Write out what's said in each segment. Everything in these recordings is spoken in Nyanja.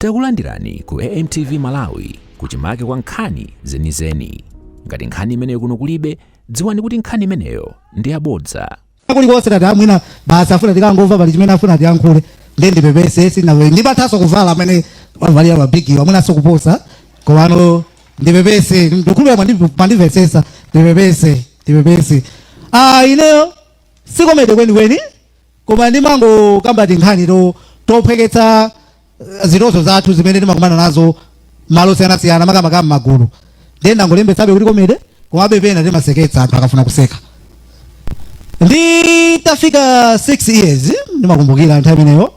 Takulandirani ku AMTV Malawi kuchimake kwa nkhani zenizeni. Ngati nkhani imeneyo kuno kulibe, dziwani kuti nkhani imeneyo ndi yabodza. Kulikonse tati amwina basa afuna tikangova pali chimene afuna tiyankhule ndi pepese sinawe ndibathaso kuvala amene wavalia mabigi amuna sokuposa komano ndi pepese ndikulu mandivesesa ndi pepese ineyo sikomede kweni koma ndimango kambati nkhani tophweketsa zirozo zathu zimene ndimakumana nazo malo siyana makama magulu ndenda ngolembetsabe kuti komede koma bepena ndimaseketsa anthu akafuna kuseka. Nditafika 6 years ndimakumbukira nthawi imeneyo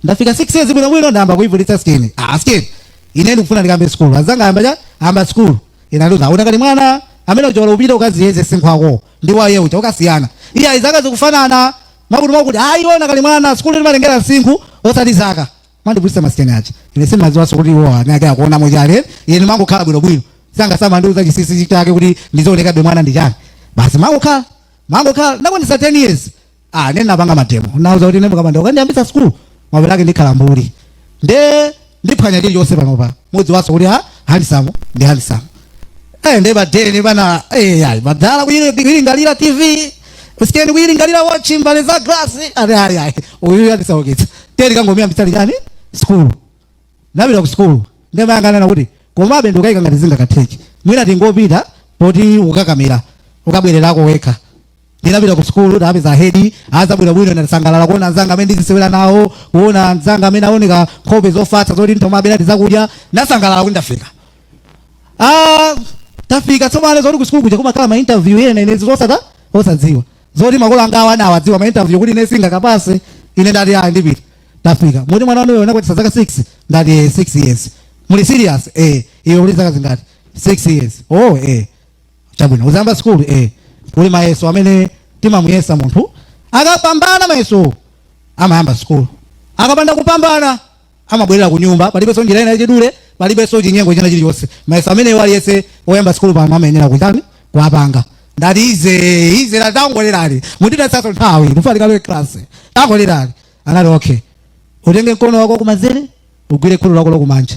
ndafika 6 years bwino ndamba kuivulitsa skin ine ndikufuna ndikambe school azanga amba school inaluza unakali mwana amene ujola upita ukaziyeze sinkhwako ndi waye ucha ukasiyana iya izaka zikufanana makuti iona kali mwana school ndimalengera sinkhu osati zaka mandibulisa masikeni acha ine simaziwa so kuti iwo nake akuona mojale ine mangokhala bwino sanga samanduza chisisi chake kuti ndizooneka be mwana ndijani basi mangokhala nakwanisa 10 years nena panga matemo nauza kuti nembo kapanda ukandiyambisa school mapelake ndikhala mbuli ndiphwanya chili chonse panopa mudzi waso kuti handsome ndi handsome ndeba deni bana badala kuyilingalira TV usikeni kuyilingalira watch mbale za glass uyu yandisaukitsa teni kangomia mbitsali chani school napita ku school ndemayangana kuti komabe ndikayika ngati zinga katheki mwina tingopita poti ukakamera ukabwererako wekha ndinapita ku school ndapeza hedi azabwino ndasangalala kuona anzanga amene ndizisewera nawo kuona anzanga amene aoneka nkhope zofatsa zoti ntomabera tizakudya ndasangalala kuti ndafika tafika tsopano zoti ku school kuja kumakhala ma interview ena ine osadziwa zoti makolo anga awana awadziwa ma interview kuti ine singakapase ine ndati ndipita tafika moti mwana wanu unakwatisa zaka 6 ndati 6 years muli serious iwe uli zaka zingati 6 years chabwino uzamba school uli mayeso amene timamuyesa munthu akapambana mayeso amayamba school akapanda kupambana amabwerera ku nyumba palibenso njira ina yachidule palibenso chinyengo china chilichonse mayeso amene waliyese oyamba school pano amenyera kuchani kuapanga ndati ize latangolerani mutitatsaso nthawi kufalikalowe class tangolerani anati okay utenge mkono wako kumanzere ugwire khulu lako lokumanja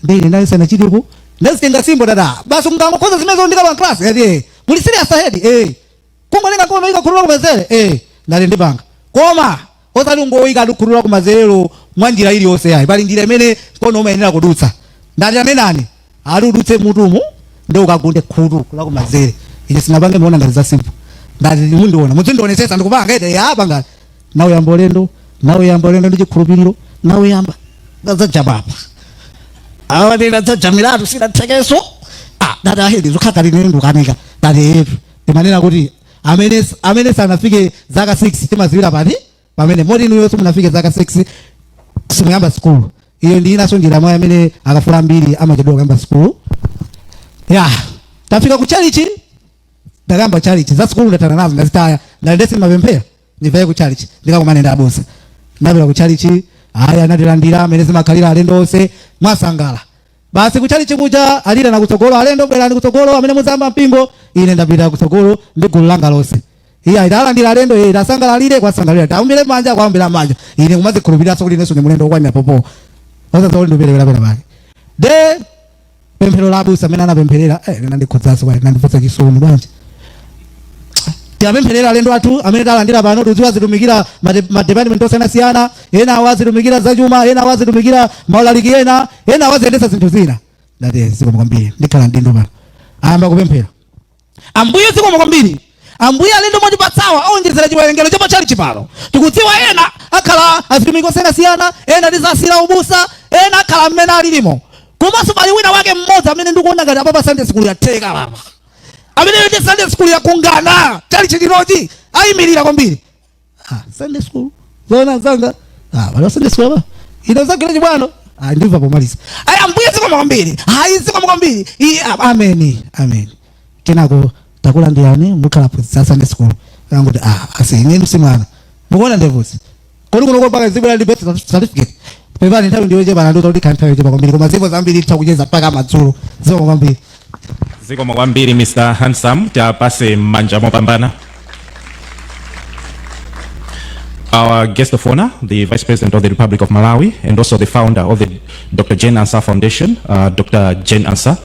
ndine ndayisana chilipo ndazitenga simbo dada basi mngangokhoza zimezo ndikapa class muli serious ahead kungolenga koma ika khulu lako kumanzere ndali ndipanga koma osati ungoyika khulu lako kumanzerero mwanjira iliyonse yayi pali njira imene mkono umayenera kudutsa ndati amenani ali udutse mutumu ndio ukagunde khulu lako kumanzere ine sinapange muona ngati za simple ndati mundiona muzindionesesa ndikupanga panga nawe yambolendo ndi chikhulupiriro nawe yamba ngazajabapa ndina zajamiratu sina tekeso dada hedi zokhaga line ndukanika dada yetu timanena kuti amene sanafike zaka 6 timazivira pamene moti inu yonse munafike zaka 6 simuyamba school iyo ndi inaso njira mwa amene akafula mbiri amachedwa kuyamba school tafika ku chalichi ndakamba chalichi za school ndatana nazo ndazitaya ndalendesi mapemphera ndivaye ku chalichi ndikakumane ndabusa ndapita ku chalichi anatilandira amene zimakhalira alendo onse mwasangala basi ku chalichi kuja alira na kutsogolo alendo bwerani kutsogolo amene muzamba mpingo ine ndapita kutsogolo ndi gulu langa lonse italandira alendo idasangalalire kwasangalira taumbire manja kwaumbira manja ine kumazikhulupiriraso kuti inenso ndi mulendo wokwanira popo osazoli ndipelewera pena pemphero la abusa amene anapempherera nandikhodzaso kwa nandipotsa chisoni bwanji tiapempherera alendo athu amene talandira pano tuziwa zitumikira madepartment osiyanasiyana ena awazitumikira zachuma ena awazitumikira maulaliki ena awaziyendesa zinthu zina ndati zikomo kwambiri ndikhala ndindo pano ayamba kupemphera ambuye zikomo kwambiri ambuye alendo motipatsawa aonjezera chiwerengero cha pachalichi pano tikudziwa ena akhala azitumiki osiyanasiyana ena tizasira ubusa ena akhala mmene alilimo komanso pali wina wake mmodzi amene ndikuona ngati apapa Sunday school yatheka papa amene yote Sunday school yakungana chalichi chinochi ayimirira kwambiri Sunday school zona zanga wala Sunday school apa inazakira chibwano ndimva pomaliza ambuye zikomo kwambiri zikomo kwambiri amen kenako takulandirani mukhala phunzitsa Sunday school ngoti ine msimwana mukuona ndevusi kodi kuno kopaka zibwera ndi birth certificate pepani nthawi ndiyoche bana ndo kuti kanthawi chepa kwambiri koma zipo zambiri titakucheza mpaka madzulo zikomo kwambiri. Zikomo kwambiri Mr. Handsome tapase manja mopambana. our guest of honor, the Vice President of the Republic of Malawi, and also the founder of the Dr. Jane Ansah Foundation, Dr. Jane Ansah.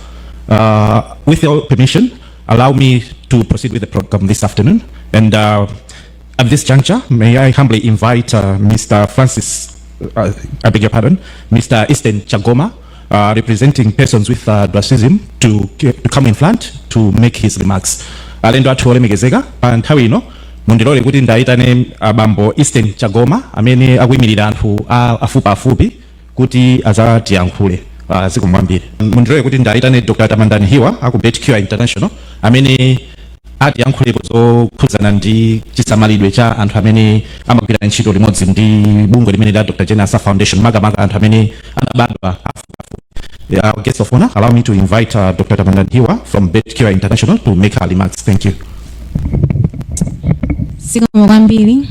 With your permission, allow me to proceed with the program this afternoon. And at this juncture, may I humbly invite Mr. Francis, I beg your pardon, Mr. Eastern Chagoma, representing persons with dwarfism, to come in front to make his remarks. Alendo atu olemegezeka nthawi ino mundilole kuti ndaitane abambo Eastern Chagoma amene akuyimirira anthu afupi afupi kuti azatiyankhule. Zikomo kwambiri. Mundilole kuti ndaitane Dr. Tamandani Hiwa aku Blantyre International amene atiyankhulepo zokhudzana ndi chisamalidwe cha anthu amene amagwira ntchito limodzi ndi bungwe limene la Dr. Jane Ansah Foundation, makamaka anthu amene anabadwa afupi. Our guest of honor, allow me to invite Dr. Tamandani Hiwa from Blantyre International to make her remarks. Thank you. Zikomo kwambiri.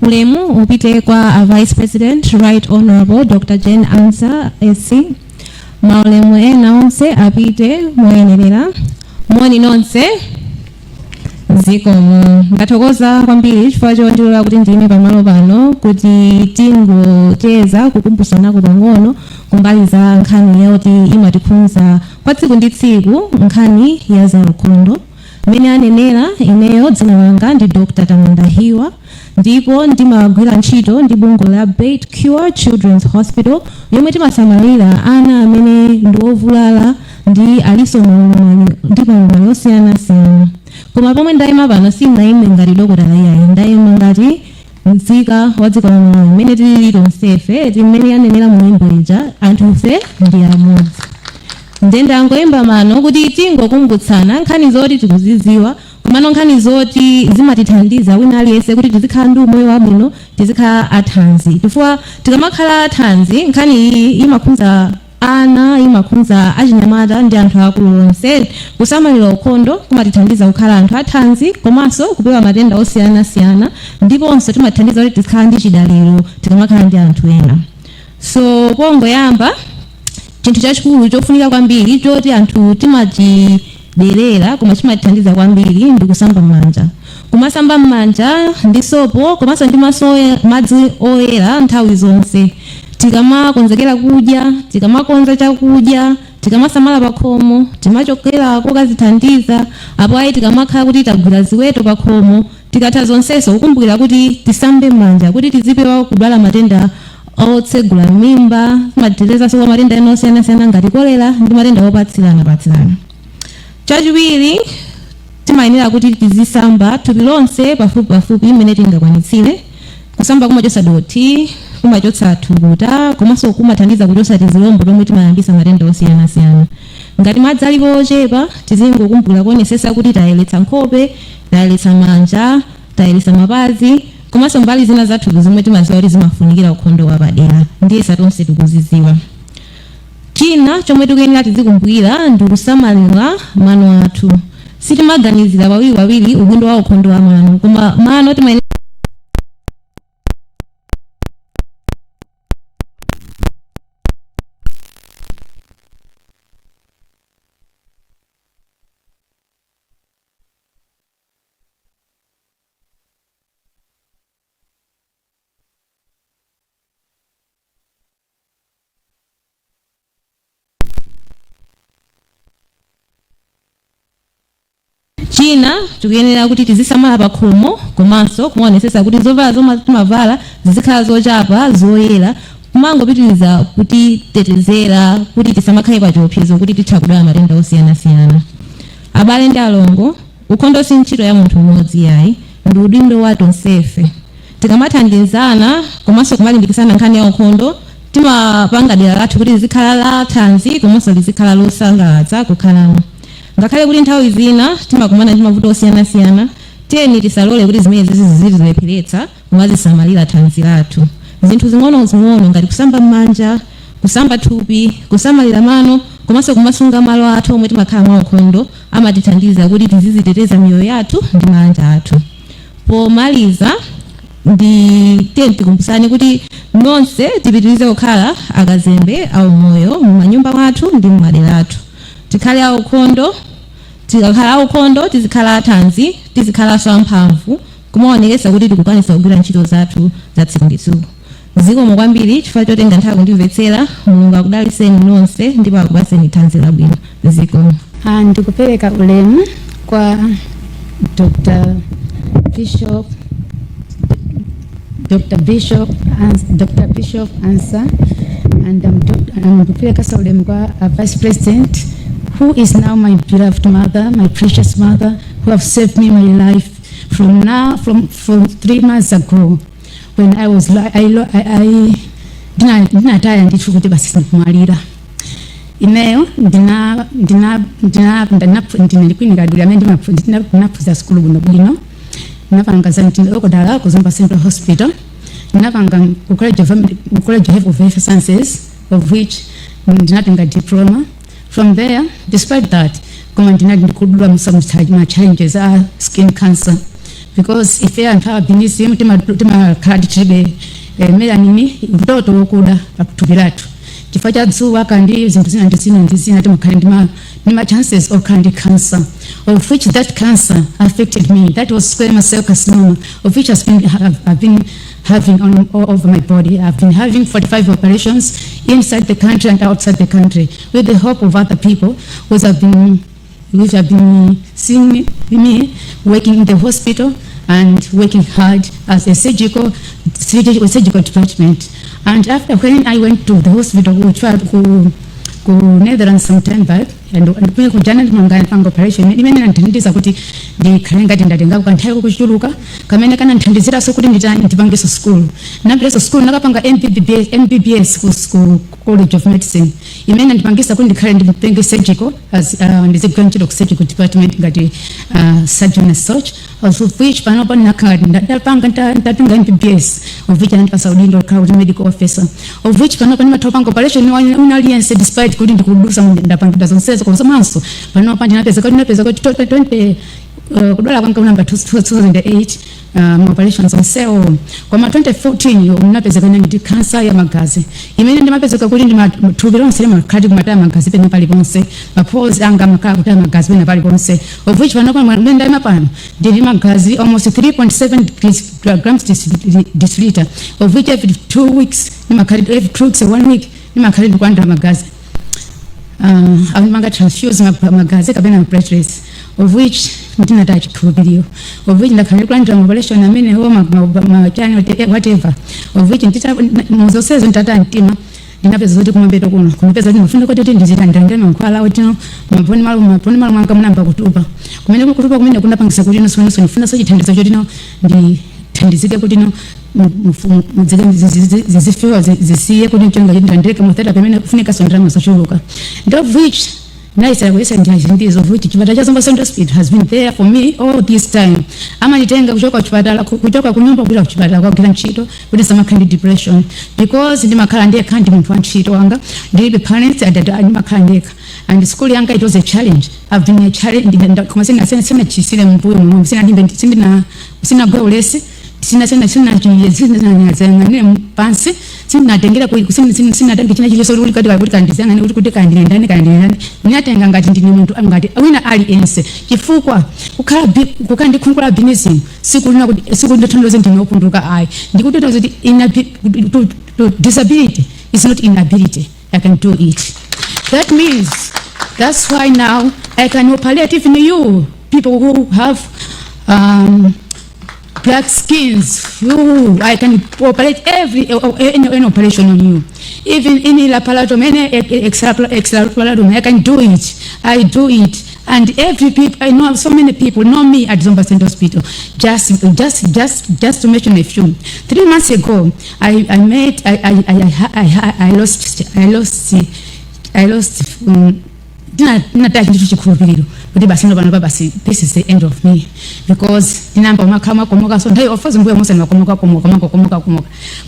Ulemu upite kwa Vice President Right Honorable Dr. Jane Ansah SC. Maulemu ena onse apite moyenerera. Moni nonse. Zikomo. Ndathokoza kwambiri chifukwa chondilola kuti ndime pamalo pano kuti tingocheza kukumbusana pang'ono kumbali za nkhani yoti imatikhudza kwa tsiku ndi tsiku, nkhani ya zaukhondo. Mene anenera ineyo dzina langa ndi Dr. Tamandani Hiwa, ndipo ndimagwira ntchito ndi bungwe la Blantyre Children's Hospital yomwe timasamalira ana amene ndi ovulala ndi aliso ndi malumali osiyanasiyana. Koma pomwe ndayima pano sindayime ngati dokotala yayi, ndayima ngati mzika wa dziko la Malawi imene tili tonsefe timene yanenera mulembo ija anthufe ndi amodzi. Ndangoyimba mano kuti tingokumbutsana nkhani zoti tikuziziwa, komano nkhani zoti zimatithandiza wina aliyense kuti tizikhala ndi umoyo wabwino, tizikhala athanzi. Chifukwa tikamakhala athanzi nkhani iyi imakhudza ana, imakhudza achinyamata ndi anthu akulu onse. Kusamalira ukhondo kumatithandiza kukhala anthu athanzi komanso kupewa matenda osiyanasiyana, ndiponso timathandiza kuti tizikhala ndi chidaliro tikamakhala ndi anthu ena. So pongoyamba chinthu chachikulu chofunika kwambiri choti anthu timachiderera koma chimatithandiza kwambiri ndi kusamba m'manja. Kumasamba m'manja ndi sopo komanso ndi madzi oyera nthawi zonse. Tikamakonzekera kudya, tikamakonza chakudya, tikamasamala pakhomo, timachokera kokazithandiza, apo ayi tikamakhala kuti tagwira ziweto pakhomo, tikatha zonseso kukumbukira kuti tisambe m'manja kuti tizipewa kudwala matenda otsegula mimba, timateteza kwa matenda ena osiyanasiyana ngati kolera ndi matenda opatsirana. Chachiwiri timayenera kuti tizisamba thupi lonse pafupi imene tingakwanitsire. Kusamba kumachotsa dothi, kumachotsa thukuta, komanso kumathandiza kuchotsa tizilombo tomwe timayambisa matenda osiyanasiyana. Ngati madzi ali ochepa tizingokumbukira kuonesesa kuti tayeretsa nkhope, tayeretsa manja, tayeretsa mapazi, komanso mbali zina za thupi zomwe timaziwa kuti zimafunikira ukhondo wapadera. Ndiye tonse tikuziziwa. China chomwe tikuyenera tizikumbukira ndi kusamalira mano athu. Sitimaganizira pawiri udindo wa ukhondo wa mano, koma mano timayenera China tikuyenera kuti tizisamala pakhomo komanso kuonesesa kuti zovala zomwe timavala zizikhala zochapa zoyera, kumangopitiriza kuti tetezera kuti tisamakhale pa chiopsezo kuti titha kudwala matenda osiyanasiyana. Abale ndi alongo, ukhondo si ntchito ya munthu mmodzi yayi, ndi udindo wa tonsefe. Tikamathandizana komanso kumalimbikitsana nkhani ya ukhondo, timapanga dera lathu kuti lizikhala la thanzi komanso lizikhala losangalatsa kukhalamo. Ngakhale kuti nthawi zina timakumana ndi mavuto osiyanasiyana, tiyeni tisalole kuti zimene zizilepheretsa kumazisamalira thanzi lathu. Zinthu zing'ono ngati kusamba m'manja, kusamba thupi, kusamalira mano, komanso kumasunga malo athu omwe timakhala mwa ukhondo amatithandiza kuti tiziziteteza miyoyo yathu ndi manja athu. Pomaliza tiyeni tikumbusane kuti nonse tipitirize kukhala akazembe au moyo m'manyumba mwathu ndi m'madera athu. Tikhale aukhondo, tikakhala aukhondo tizikhala athanzi, tizikhala amphamvu kumaonekesa kuti tikukwanisa kugwira ntchito zathu za tsiku ndi tsiku. Zikomo kwambiri chifukwa chotenga nthawi kundimvetsera. Mulungu akudaliseni nonse ndipo akupaseni thanzi labwino. Zikomo. Ndikupereka ulemu kwa Dr. Bishop Ansah, and ndikupereka ulemu kwa Vice President, who is now my beloved mother, my precious mother, who have saved me my life from 3 months ago, when I was ndinataya ndithu kuti basi sindikumalira. Ineyo ndinakwinikaduli amene ndinaphuza skulu bwino ndinapanga za ndinokudala kuzomba Central Hospital, ndinapanga College of Health Sciences, of which ndinatenga diploma. From there, despite that, koma ndinadikudula some challenges are skin cancer, because if you have been seeing card chibe melanin mtoto wokuda akutubiratu chifukwa cha dzuwa kandi zinthu zina timakhala ndi chances of cancer, of which that cancer affected me. That was squamous cell carcinoma, of which I've been having all over my body. I've been having 45 operations inside the country and outside the country, with the hope of other people which have been seeing me working in the hospital and working hard as a surgical department. And after, when I went to the hospital, which was to Netherlands some time back, and when I Janet Mangana operation, even Antandisa kuti the Karenga Tindadenga can tell Kushuluka, Kamenakan and Tandisira so couldn't design into Bangus school. Nabres school, Nagapanga MBBS school, College of Medicine. Imen and Bangisa couldn't current Bangus surgical as the graduate surgical department got a surgeon as such, also which Panopan Nakad, that Panganta, that MBBS, of which I was a crowd medical officer, of which Panopan Matopan operation, one audience despite couldn't do some doesn't say kwa samanso pano panja napeza 2008 operations on cell kwa 2014 napeza kana ndi cancer ya magazi imene ndimapeza kuti ndi matubiro nsema kadi kumataya magazi pena pali ponse mapose anga makala kutaya magazi pena pali ponse, of which pano mwenda mapano ndi magazi almost 3.7 grams deciliter, of which every 2 weeks every 2 weeks or 1 week nimakali kwanda magazi amanga transfuse magazi kabena platelets, of which ndinata chikubiriyo, of which ndakhala kwanda operation amene homa channel whatever, of which muzosezo ntata ntima ndinapeza zoti kumbeto kuno kumepeza kuti mufuna kuti ndizita ndandana nkwala kuti maponi malu mwanga munamba kutupa kumene kutupa kumene kunapangisa kuti nosonso ndifuna so chithandizo choti no ndi thandizike kuti no zizifewa zisiye kuti mchenga ndandeke mutheta pamene kufunika sondrama sochuluka, of which nice awesa ndizo, of which chipatala cha Zomba Central Hospital has been there for me all this time. Ama nitenga kuchoka chipatala kutoka kunyumba bila kuchipatala kwa kila nchito kuti sama kind depression, because ndi makhala ndiye kandi muntu wa nchito wanga ndi parents and makhala ndeka, and school yanga it was a challenge. I've been a challenge kama sina chisile mpuyo mwa sina ndimbe sina gawlesi sina pansi sina tengera ku sina tangi china chiliso uli kati kuti kandizanga ne kuti kandi ndani ninatenga ngati ndine muntu ngati wina ali ense chifukwa kukandi kunkula business siku ndithandize ndine opunduka ayi ndikuti kuti disability is not inability. I can do it. That means that's why now I can operate even you people who have black skins, I can operate any operation on you. Even in la palatum, any extra palatum, I can do it. I do it. And every people, I know so many people know me at Zomba Central Hospital. Just to mention a few. 3 months ago, I lost nataki ndicho chikhulupiriro kuti basi ndo pano basi this is the end of me, because ndinamba makama komoka so ndayo ofazo mbuya mose makomoka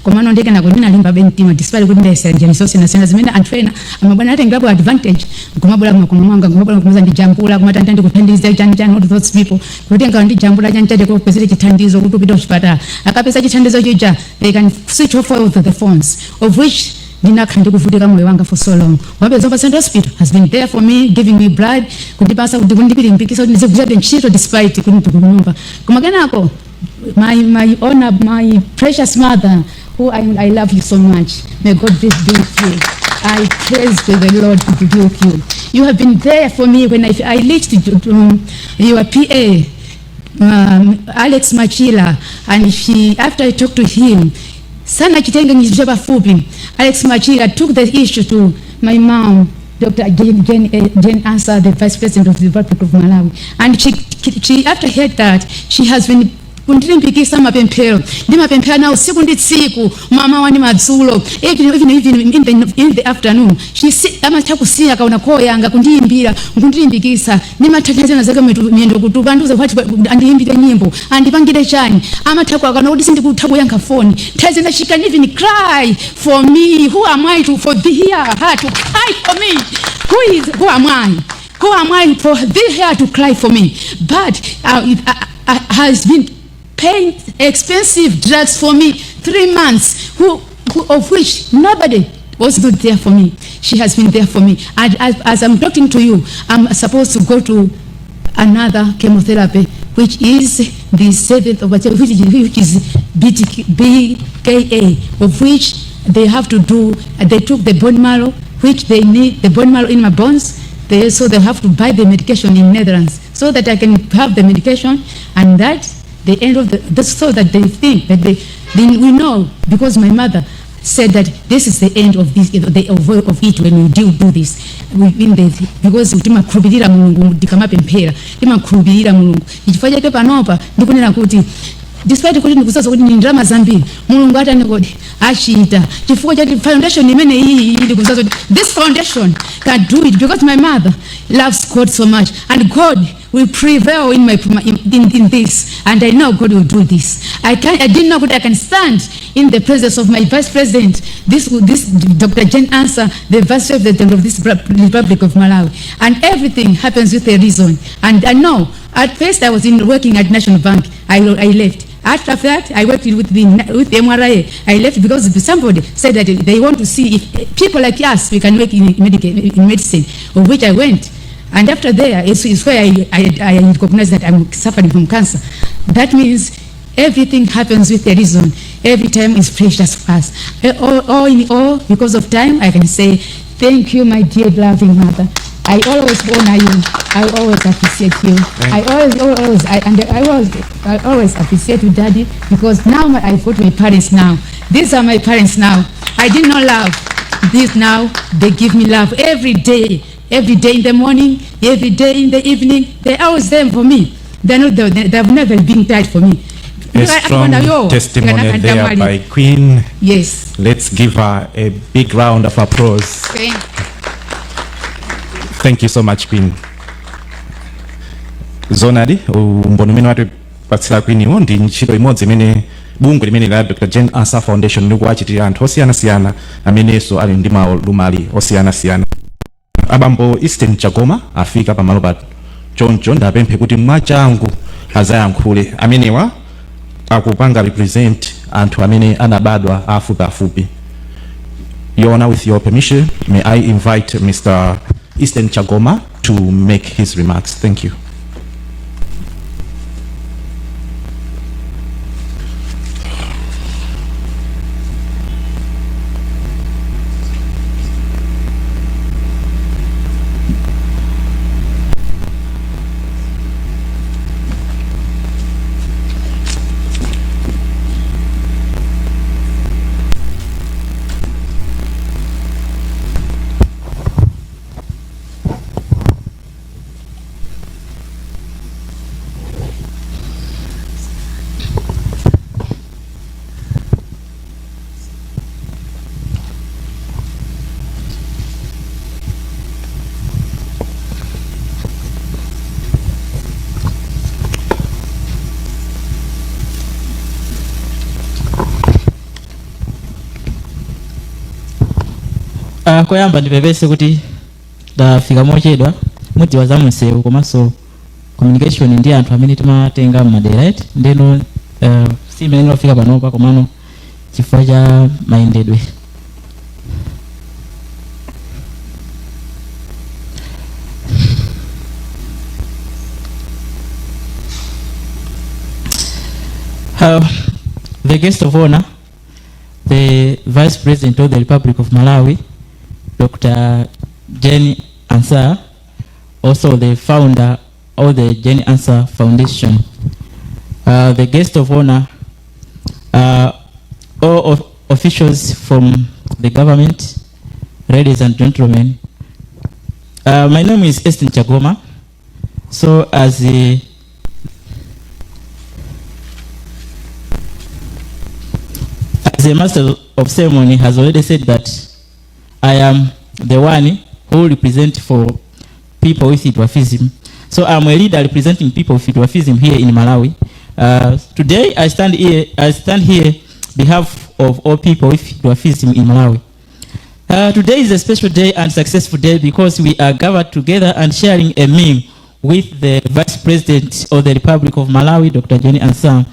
koma no ndeke nako ndinalimba bentima despite kuti ndayesa njani so sina zimene antrainer amabwana atengapo advantage kumabula kumanga kumabula kumaza ndijambula kumatanda ndikuthandiza chani not those people kuti ngalo ndijambula chani tade ko kwesere chithandizo kuti upita kuchipatala akapesa chithandizo chija they can switch off all the phones, of which ndinakhandi kuvutika moyo wanga for so long. Wabe Zomba Central Hospital has been there for me, giving me blood kundipasa kuti kundipira mpikisa kuti ndiziguzha ntchito despite kuti ndikunyumba kumakanako my precious mother, who I love you so much. May God be with you. I praise to the Lord to be with you. You have been there for me when I reached your PA, Alex Machila, and after I talked to him, Sana Chitenga Nijaba Fupi, Alex Machila took the issue to my mom, Dr. Jane Ansah, the Vice President of the Republic of Malawi. And she after heard that, she has been kundimpikisa mapemphero ndi mapemphero na usiku ndi tsiku mama wani madzulo even in the afternoon amatha kusiya kaona koyanga kundiyimbira kundilimbikisa ndi mathathatana zake miyendo kutupa nduze kwati andiyimbire nyimbo andipangire chani amatha kwakana kuti sindikutha kuyankha phone thazina she can even cry for me. Who am I to for her to cry for me? Who am I for her to cry for me? But has been paying expensive drugs for me 3 months, of which nobody was not there for me. She has been there for me. And as I'm talking to you, I'm supposed to go to another chemotherapy, which is the 7th of October, which is BKA, of which they have to do, they took the bone marrow, which they need the bone marrow in my bones. So they have to buy the medication in Netherlands so that I can have the medication, and that the end of so that they think that we know, because my mother said that this is the end of this of it when we do this because timakhulupirira mulungu ndikamapemphera timakhulupirira mulungu ichifukwa chake panopa ndikunena kuti despite kuti ndikusaza kuti ndalama zambiri mulungu atani kodi achita chifukwa chake foundation imene iyi ndikusaza kuti this foundation can do it because my mother loves God so much, and God will prevail in this, and I know God will do this. I didn't know that I can stand in the presence of my vice president, this Dr. Jane Ansah, the vice president of this Republic of Malawi, and everything happens with a reason. And I know at first I was working at National Bank. I left. After that, I worked with the MRA. I left because somebody said that they want to see if people like us we can work in medicine, of which I went. And after there, it's where I recognize that I'm suffering from cancer. That means everything happens with a reason. Every time is precious for us. All in all, because of time, I can say, thank you, my dear loving mother. I always honor you. I always appreciate you. I always appreciate you, Daddy, because now I've got my parents now. These are my parents now. I did not love. These now, they give me love every day. Every day in the morning, every day in the evening, they're always there for me. They've never been tired for me. A strong testimony there by Queen. Yes. Let's give her a big round of applause. Thank you so much, Queen. Zonadi, umboni mene watu patsila Queen iwo ndi ntchito imodzi imene bungwe limene la Dr. Jane Ansah Foundation likuwachitira anthu osiyana-siyana amenenso ali ndi malumali osiyana-siyana. Abambo Eastern Chagoma afika pamalo pato choncho ndapemphe kuti mwachangu azayankhule amenewa akupanga represent anthu amene anabadwa afupi. Your Honor, with your permission, may I invite Mr. Eastern Chagoma to make his remarks. Thank you. Koyamba ndipepese kuti ndafika mochedwa mudziwa za msewu komanso communication ndi anthu amene timatenga m'madera ndeno si imene ndafika panopa komano chifukwa cha mayendedwe. The guest of honor, the Vice President of the Republic of Malawi, Dr. Jane Ansah, also the founder of the Jane Ansah Foundation. The guest of honor, all officials from the government, ladies and gentlemen. My name is Estin Chagoma. So as the Master of Ceremony has already said that I am the one who represents for people with dwarfism. So I'm a leader representing people with dwarfism here in Malawi. Today I stand here behalf of all people with dwarfism in Malawi. Today is a special day and successful day because we are gathered together and sharing a meal with the Vice President of the Republic of Malawi, Dr. Jane Ansah.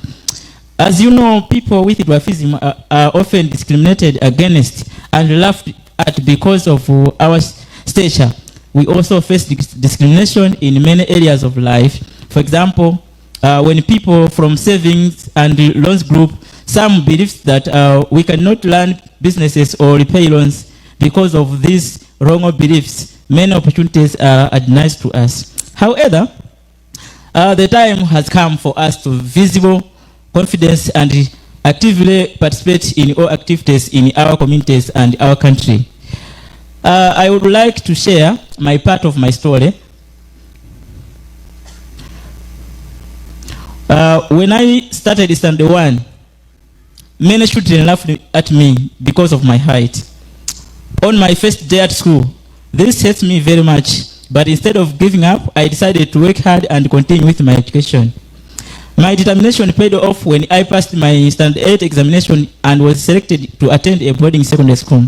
As you know, people with dwarfism are often discriminated against and laughed at because of our stature. We also face discrimination in many areas of life. For example, when people from savings and loans group, some believe that we cannot learn businesses or repay loans because of these wrong beliefs. Many opportunities are denied to us. However, the time has come for us to visible confidence and actively participate in all activities in our communities and our country. I would like to share my part of my story. When I started Standard 1, many children laughed at me because of my height. On my first day at school, this hurt me very much. But instead of giving up, I decided to work hard and continue with my education. My determination paid off when I passed my Standard 8 examination and was selected to attend a boarding secondary school.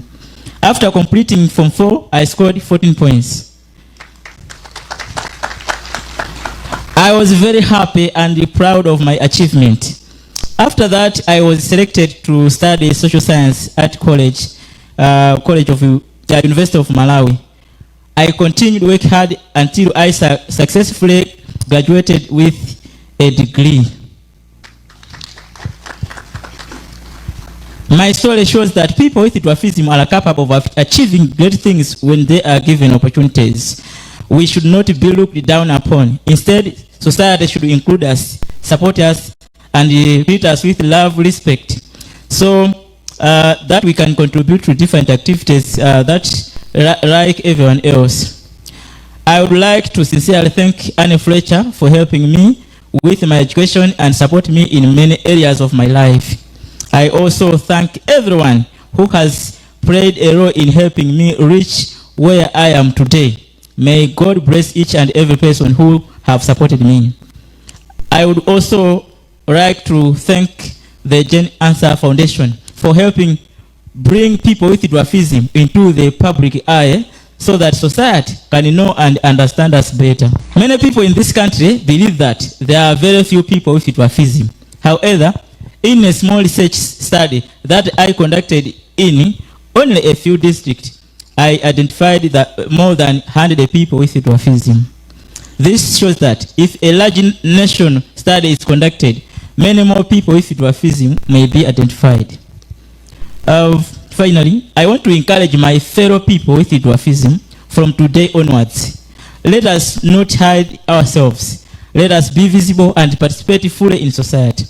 After completing Form 4, I scored 14 points. I was very happy and proud of my achievement. After that, I was selected to study social science at College of the University of Malawi. I continued to work hard until I successfully graduated with a degree. My story shows that people with dwarfism are capable of achieving great things when they are given opportunities. We should not be looked down upon. Instead, society should include us, support us, and treat us with love, respect, so that we can contribute to different activities that like everyone else. I would like to sincerely thank Anne Fletcher for helping me with my education and support me in many areas of my life. I also thank everyone who has played a role in helping me reach where I am today. May God bless each and every person who have supported me. I would also like to thank the Jane Ansah Foundation for helping bring people with dwarfism into the public eye so that society can know and understand us better. Many people in this country believe that there are very few people with dwarfism. However, in a small research study that I conducted in only a few districts, I identified that more than 100 people with dwarfism. This shows that if a large national study is conducted, many more people with dwarfism may be identified. Finally, I want to encourage my fellow people with dwarfism from today onwards. Let us not hide ourselves. Let us be visible and participate fully in society.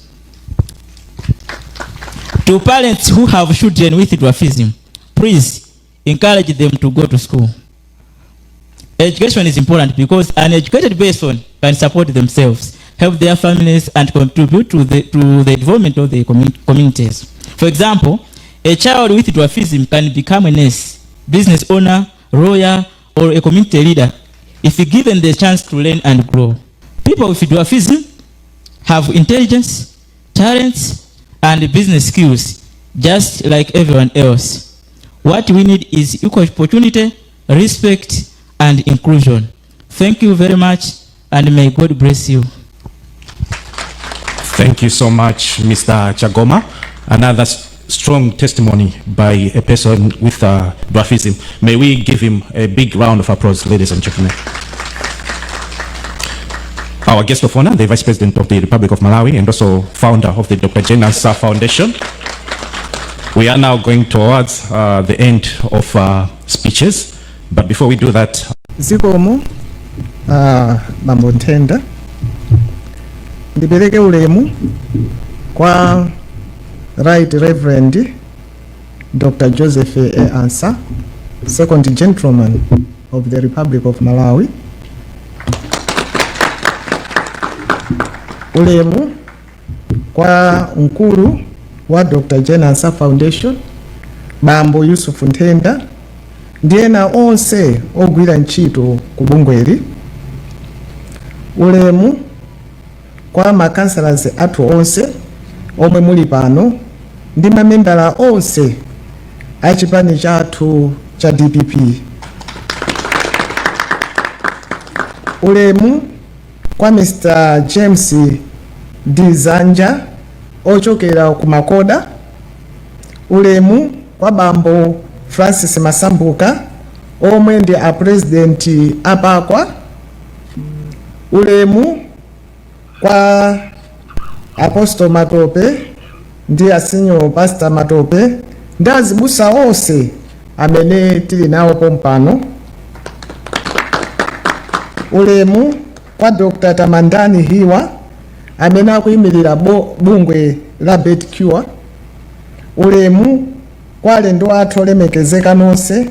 To parents who have children with dwarfism, please encourage them to go to school. Education is important because an educated person can support themselves, help their families, and contribute to the development of the communities. For example, a child with dwarfism can become a nurse, business owner, lawyer, or a community leader if given the chance to learn and grow. People with dwarfism have intelligence, talents, and business skills, just like everyone else. What we need is equal opportunity, respect, and inclusion. Thank you very much, and may God bless you. Thank you so much, Mr. Chagoma. Another strong testimony by a person with dwarfism. May we give him a big round of applause, ladies and gentlemen. our guest of honor, the Vice President of the Republic of Malawi and also founder of the Dr. Jane Ansah Foundation. We are now going towards the end of speeches, but before we do that, Zikomo Mambo Ntenda ndipeleke ulemu kwa Right Reverend Dr. Joseph Ansah, Second Gentleman of the Republic of Malawi. Ulemu kwa mkulu wa Dr. Jane Ansah Foundation, Bambo Yusuf Ntenda, ndiena onse ogwira ntchito ku bungweli. Ulemu kwa makansalas athu onse omwe muli pano ndi mamembala onse a chipani chathu cha DPP. Ulemu kwa Mr. James Dizanja ochokera ku Makoda. Ulemu kwa Bambo Francis Masambuka omwe ndi a president apakwa. Ulemu kwa Apostle Matope ndi a senior pastor Matope ndi azibusa onse amene tili nawo pompano. Ulemu kwa Dr. Tamandani Hiwa amene akuyimirira bungwe la Betcure. Ulemu kwa alendo athu olemekezeka nonse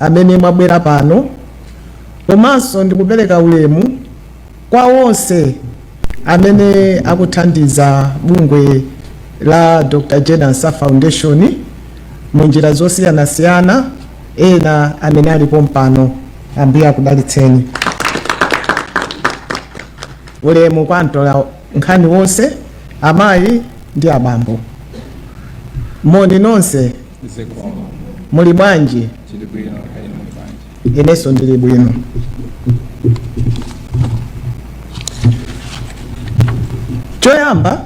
amene mwabwera pano. Komanso ndikupereka ulemu kwa onse amene akuthandiza bungwe la Dr. Jane Ansah Foundation munjira zosiyanasiyana, ena amene alipo mpano ambuye akudalitseni. Ulemu kwa antola nkhani wonse, amayi ndi abambo. Moni nonse muli bwanji? Inenso ndili bwino. Choyamba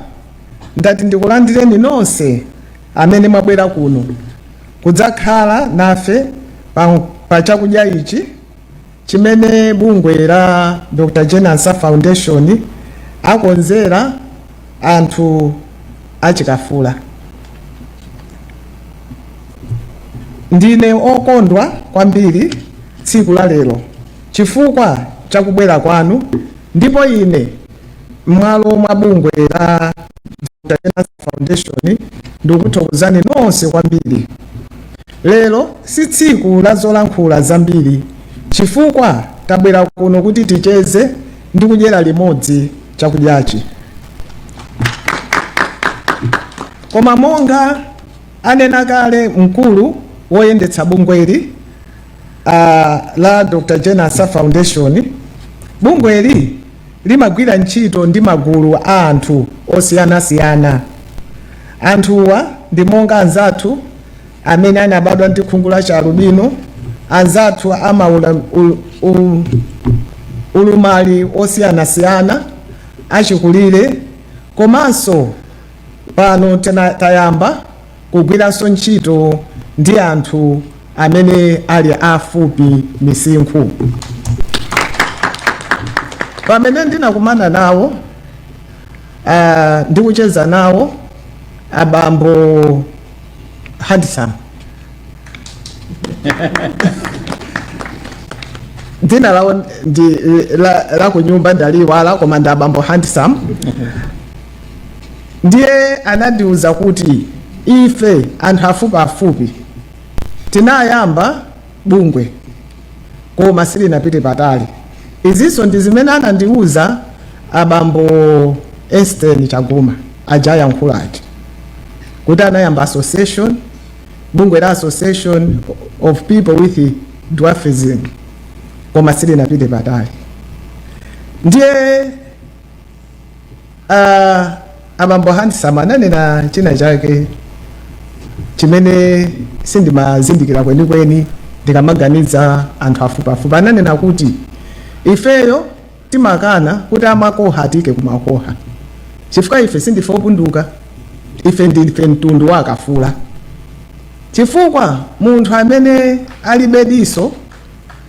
ndati ndikulandireni nonse amene mwabwera kuno kudzakhala nafe pa chakudya ichi chimene bungwe la Dr. Jane Ansah Foundation akonzera anthu achikafula. Ndine okondwa kwambiri tsiku la lero chifukwa chakubwera kwanu, ndipo ine mwalo mwa bungwe la Dr. Jane Ansah Foundation ndikuthokozani nonse kwambiri. Lero si tsiku la zolankhula zambiri chifukwa tabwera kuno kuti ticheze ndi kudyera limodzi chakudyachi. Koma monga anena kale mkulu woyendetsa bungweli la Dr. Jane Ansah Foundation, bungweli limagwira ntchito ndi magulu a anthu osiyanasiyana. Anthuwa ndi monga anzathu amene anabadwa ndi khungu la charubino, anzathu ama ulumali osiyanasiyana, achikulire, komanso pano tayamba kugwiranso ntchito ndi anthu amene ali afupi misinkhu. Pamene ndinakumana nawo ndikucheza nawo, abambo handsome dzina lawo ndi la kunyumba ndaliwala, koma ndi abambo handsome. Ndiye anandiuza kuti ife anthu afupi tinayamba bungwe koma silinapite patali. Izinso ndi zimene anandiuza abambo Eastern Chaguma ajaya nkhulati kuti anayamba association, bungwe la association of people with dwarfism, koma silinapite patali. Ndiye abambo handsome ananena china chake chimene sindimazindikira kwenikweni ndikamaganiza anthu afupi. Ananena kuti ifeyo timakana kuti amakoha atike kumakoha chifukwa ife sindife opunduka, ife ndife mtundu wa akafula. Chifukwa munthu amene alibe diso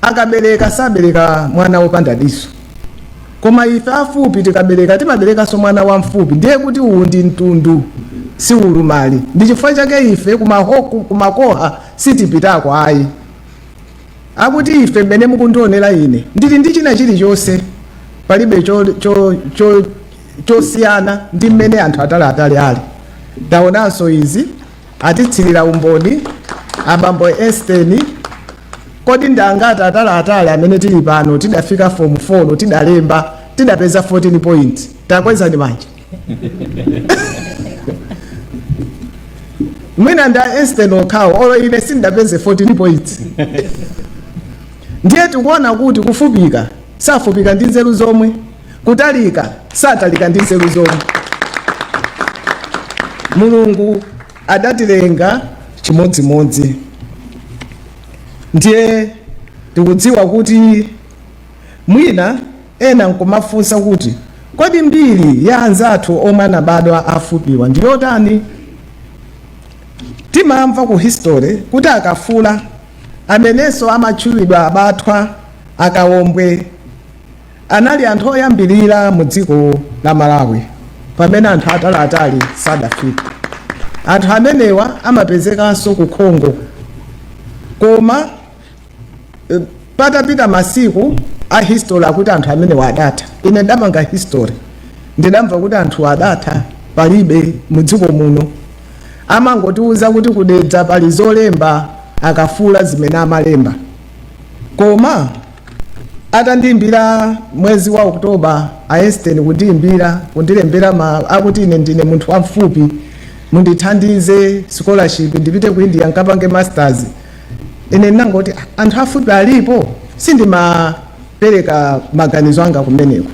akabereka sabereka mwana wopanda diso. koma ife afupi tikabereka timabereka mwana wa mfupi, ndiye kuti uwu ndi mtundu si ulumali. Ndi chifukwa chake ife kumakoha sitipitako ayi. Akuti ife mmene mukundionera ine ndili ndi china chilichonse, palibe chosiyana ndi mmene anthu ataliatali ali. Taonanso izi atitsirira umboni abambo Esteni, kodi ndangati ataliatali amene tili pano tidafika form 4 tidalemba tidapeza 14 points. Takweza ni manje. Mwina nda Esteni okhawo olo ine sindapeze 14 points. Ndiye tikuona kuti kufupika safupika ndi nzeru zomwe, kutalika satalika ndi nzeru zomwe. Mulungu adatilenga chimodzimodzi. Ndiye tikudziwa kuti mwina ena nkumafunsa kuti kodi mbiri ya anzathu omwe anabadwa afupiwa ndi yotani? Timamva ku history kuti akafula amenenso amatchulidwa abathwa, akawombwe anali anthu oyambirira mu dziko la Malawi pamene anthu ataliatali sadafika. Anthu amenewa amapezekanso ku Congo, koma patapita masiku a history akuti anthu amenewa adatha. Ine ndamanga history ndidamva kuti anthu adatha palibe mu dziko muno. Amangotiuza kuti kudedza pali zolemba akafula zimene amalemba. Koma atandiimbira mwezi wa Oktoba Esteni kundilembera akuti ine ndine munthu wamfupi, mundithandize scholarship ndipite ku India nkapange masters. Ine ndangoti anthu afupi alipo, sindimapereka maganizo anga kumeneko.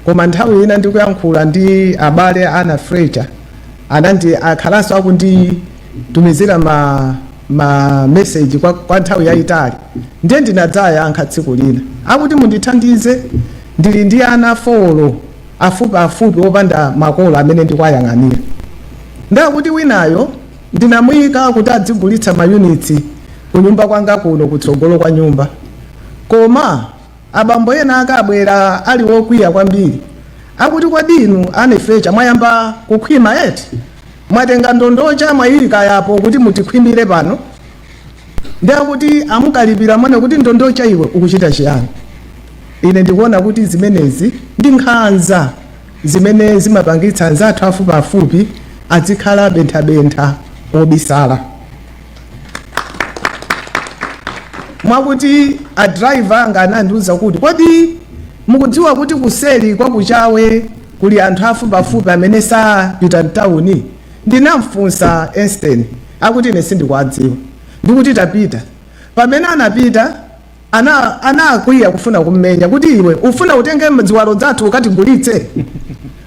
Koma nthawi ina ndikuyankhula ndi abale ana Fletcher anandi akhalanso akunditumizira ma message kwa nthawi yayitali. Ndiye ndinadzaya ankha tsiku lina akuti mundithandize, ndili ndi ana 4 afupi opanda makolo amene ndikuwayang'anira. Ndakuti winayo ndinamuyika kuti adzigulitsa ma units ku nyumba kwanga kuno kutsogolo kwa nyumba. Koma abambo ena akabwera ali wokwiya kwambiri akuti kodi inu ane Fletcher mwayamba kukhwima eti? Mwatenga ndondocha mwayika yapo kuti mutikhwimire pano? Ndiye kuti amukalipira mwana kuti ndondocha iwe ukuchita chiyani? Ine ndikuona kuti zimenezi ndi nkhanza zimene zimapangitsa anzathu afupi azikhala bentha obisala. Mwakuti a driver anga anandiuza kuti kodi mukudziwa kuti kuseli kwa kuchawe kuli anthu afupi amene sapita mtawuni? Ndinamfunsa Esteni akuti ine sindikuwadziwa. Ndikuti tapita. Pamene anapita anakwiya kufuna kummenya kuti iwe ufuna utenge ziwalo zathu ukatigulitse.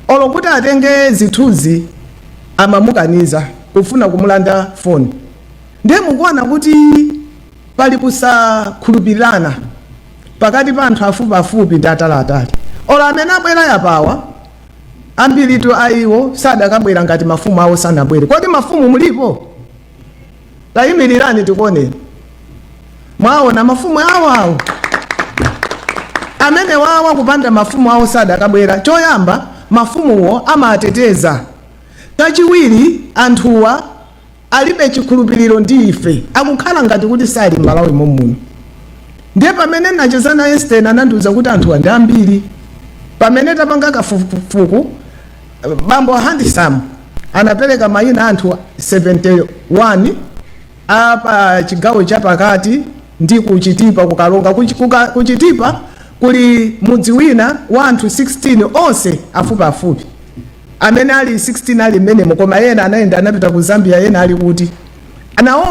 Olo kuti atenge zithuzi amamukaniza kufuna kumulanda phone. Ndiye mukuona kuti pali kusakhulupirana pakati pa anthu afupi ndi ataliatali. Olo amene abwera yapawa ambiritu aiwo sadakabwera ngati mafumu awo sanabwere. Kodi mafumu mulipo? Tayimirirani tikuone. Mwaona mafumu awo amene wawa kupanda mafumu awo sadakabwera. Choyamba mafumuwo amateteza. Kachiwiri anthuwa alibe chikhulupiriro ndi ife, akukhala ngati kuti sali Malawi muno. Ndiye pamene nachezana Esteni anandiuza kuti anthuwa ndi ambiri. Pamene tapanga kafukufuku bambo Ansah anapereka mayina anthu 71 apa chigawo chapakati ndi kuchitipa kukalonga. Kuchitipa kuli mudzi wina wa anthu 16 onse afupi amene ali 16 ali menemo, koma yena anaenda anapita ku Zambia, yena ali kuti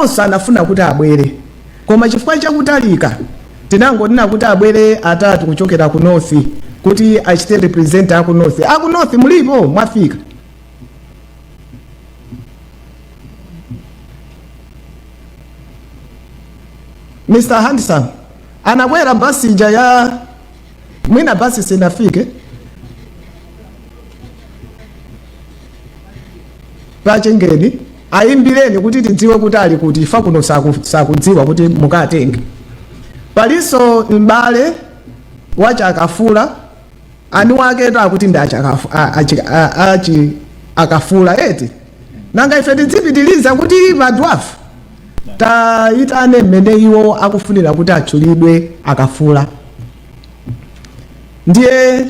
onse anafuna kuti abwere, koma chifukwa chakutalika tinangonena kuti abwere atatu kuchokera ku North kuti achite represent aku North mulipo mwafika. Mr. Ansah anakwera basi ya mwina basi sinafike pachengeni ayimbireni kuti tidziwe kuti ali kuti ifa kuno sakudziwa kuti mukatenge. Paliso mbale wacha akafula ani wake takuti ndi akafula eti nanga ife tidzipitiliza kuti madwafu taitane mmene iwo akufunira kuti atchulidwe akafula. Ndiye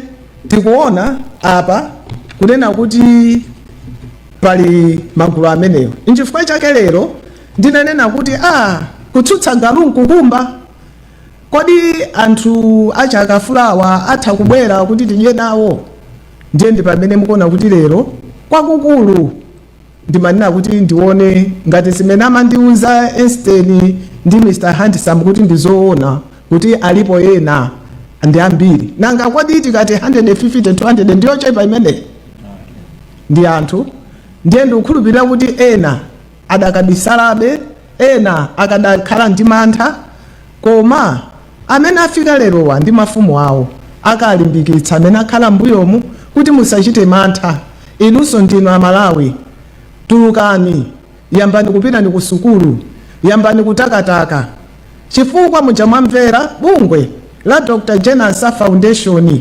tikuona apa kunena kuti pali magulu amenewo. Nchifukwa chake lero ndinanena kuti kutsutsa galu nkukumba. Kodi anthu achakafulawa atha kubwera kuti tidye nawo. Ndiye ndi pamene mukuona kuti lero kwakukulu ndimanena kuti ndione ngati zimene amandiuza Einstein ndi Mr. Handsome kuti ndizoona kuti alipo ena ndi ambiri. Nanga kodi tikati 150 200 ndiyo chepa imene ndi anthu. Ndiye ndikukhulupirira kuti ena adakabisalabe, ena akadakhala ndi mantha, koma amene afika lerowa ndi mafumu awo akalimbikitsa amene akhala mbuyomu kuti musachite mantha. Inunso ndinu Amalawi, tulukani, yambani kupita ndi kusukulu, yambani kutakataka. Chifukwa mujamwamvera bungwe la Dr. Jane Ansah Foundation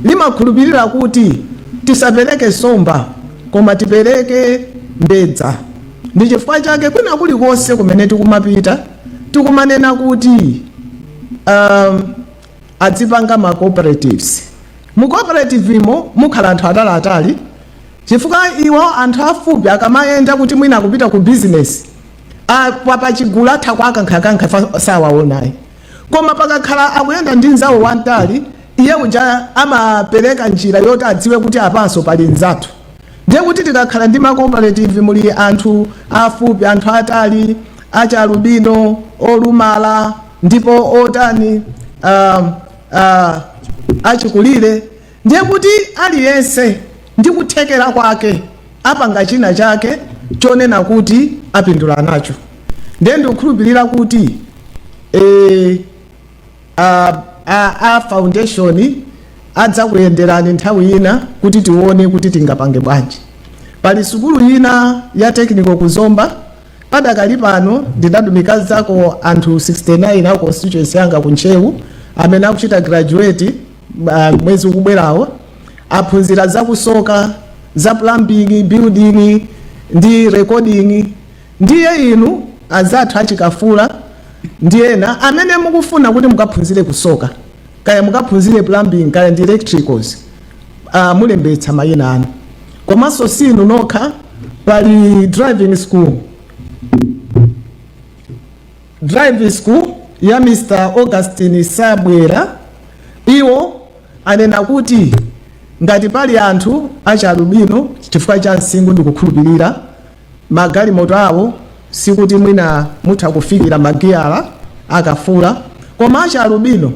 limakhulupirira kuti tisapereke somba koma tipereke mbedza. Ndi chifukwa chake kwina kulikonse kumene tikumapita tikumanena kuti adzipanga ma cooperatives. Mu cooperative imo mukhala anthu atali chifukwa iwo anthu afupi akamayenda kuti mwina kupita ku business pachigulu atha kwakankha sawaonayi. Koma pakakhala akuyenda ndi nzawo wantali iye uja amapereka njira yoti adziwe kuti apanso pali nzathu. Ndiye kuti tikakhala ndi ma cooperative muli anthu afupi, anthu atali, achalubino, olumala, ndipo otani achikulire, ndiye kuti aliyense ndi kuthekera kwake apanga china chake chonena kuti apindula nacho. Ndiye ndikukhulupirira kuti foundation adza kuyenderani nthawi ina kuti tione kuti tingapange bwanji. Pali sukulu ina ya technical kuzomba padakali pano ndinadumikazako anthu 69 a constituency yanga kunchewu amene akuchita graduate mwezi ukubwerawo, aphunzira za kusoka, za plumbing, building ndi recording. Ndiye inu azathu achikafula ndiyena amene mukufuna kuti mukaphunzire kusoka, kaya mukaphunzire plumbing, kaya ndi electricals, mulembetsa mayina anu. Komanso sinu nokha pali driving school. Driving school ya Mr. Augustine Sabwera, iwo anena kuti ngati pali anthu achalubino chifukwa cha nsingu ndikukhulupirira magalimoto awo sikuti mwina mutha kufikira magiyala akafula, koma achalubino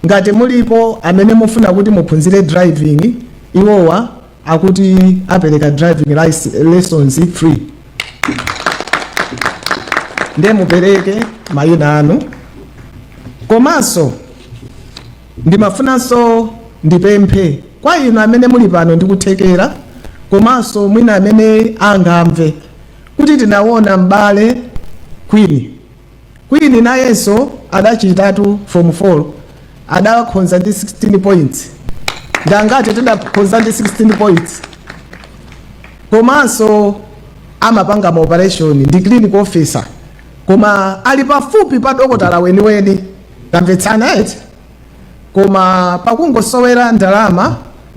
ngati mulipo amene mufuna kuti muphunzire driving, iwowa akuti apereka driving lessons free. Ndiye mupereke mayina anu. Komanso ndimafunanso ndipemphe kwa inu amene muli pano ndikuthekera, komanso mwina amene angamve kuti tinaona m'bale Queen nayenso adachitatu form 4 adakhonza ndi 16 points. Ndangati tidakhonza ndi 16 points. Komanso amapanga ma operation ndi clinical officer, koma ali pafupi pa dokotala weniweni. Tamvetsana eti? Koma pakungosowera ndalama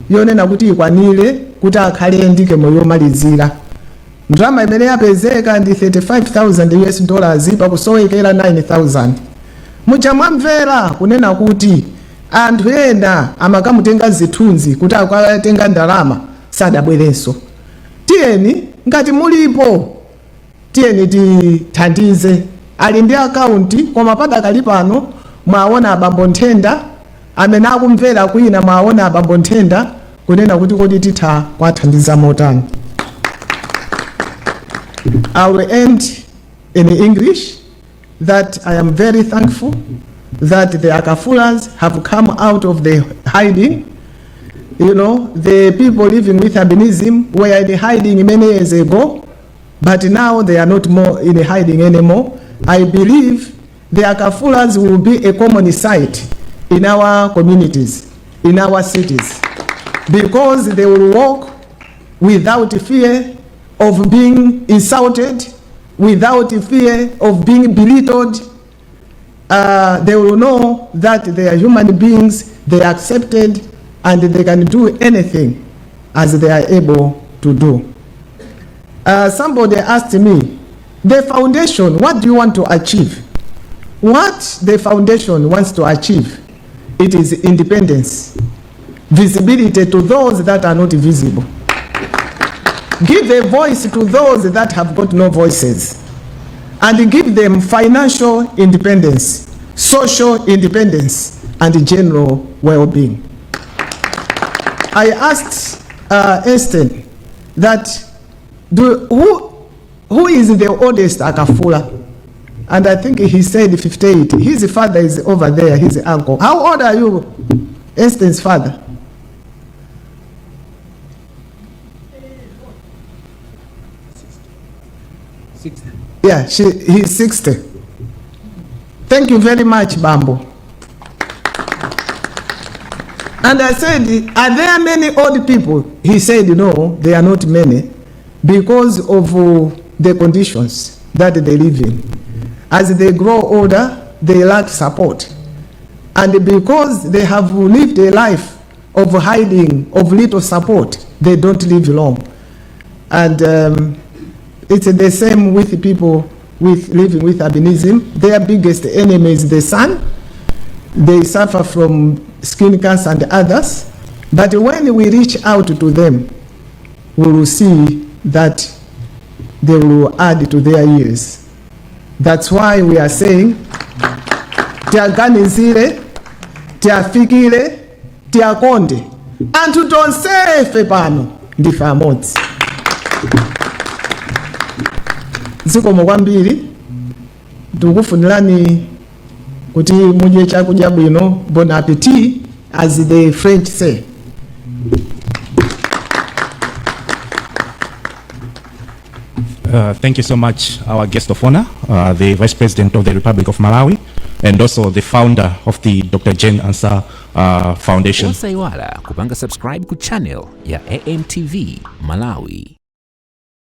yonena kuti ikwanire kuti akhale ndike moyo yomalizira. Ndalama imene yapezeka ndi $35,000 pakusowekera 9,000. Mujamwamvera kunena kuti anthu ena amakamutenga zithunzi kuti akatenga ndalama sadabwerenso. Tiyeni ngati mulipo tiyeni tithandize. Ali ndi akaunti koma padakali pano mwaona abambo nthenda amene akumvera kwina, mwaona abambo nthenda kunena kuti kodi titha kwathandiza motani. I will end in English that I am very thankful that the Akafulas have come out of the hiding. You know, the people living with albinism were in hiding many years ago, but now they are not more in hiding anymore. I believe the Akafulas will be a common sight in our communities. in our cities, because they will walk without fear of being insulted, without fear of being belittled. They will know that they are human beings, they are accepted, and they can do anything as they are able to do. Somebody asked me, the foundation, what do you want to achieve? What the foundation wants to achieve, it is independence, visibility to those that are not visible. Give a voice to those that have got no voices, and give them financial independence, social independence, and general well-being. I asked Einstein that who is the oldest Akafula? And I think he said 58. His father is over there, his uncle. How old are you, Einstein's father? Yeah, he's 60. Thank you very much, Bambo. And I said, are there many old people? He said, no, there are not many, because of the conditions that they live in. As they grow older, they lack support. And because they have lived a life of hiding, of little support, they don't live long. And it's the same with people living with albinism. Their biggest enemy is the sun. They suffer from skin cancer and others. But when we reach out to them, we will see that they will add to their years. That's why we are saying, tiaganizire, tiafikire, tiakonde, and to don't say fepano, ndifamoti. Ziko mwambiri, tukufunilani kuti muje chakudya bwino, bon appetit, as the French say. Thank you so much, our guest of honor, the Vice President of the Republic of Malawi, and also the founder of the Dr. Jane Ansah Foundation. Usaiwala kupanga subscribe ku channel ya AMTV Malawi.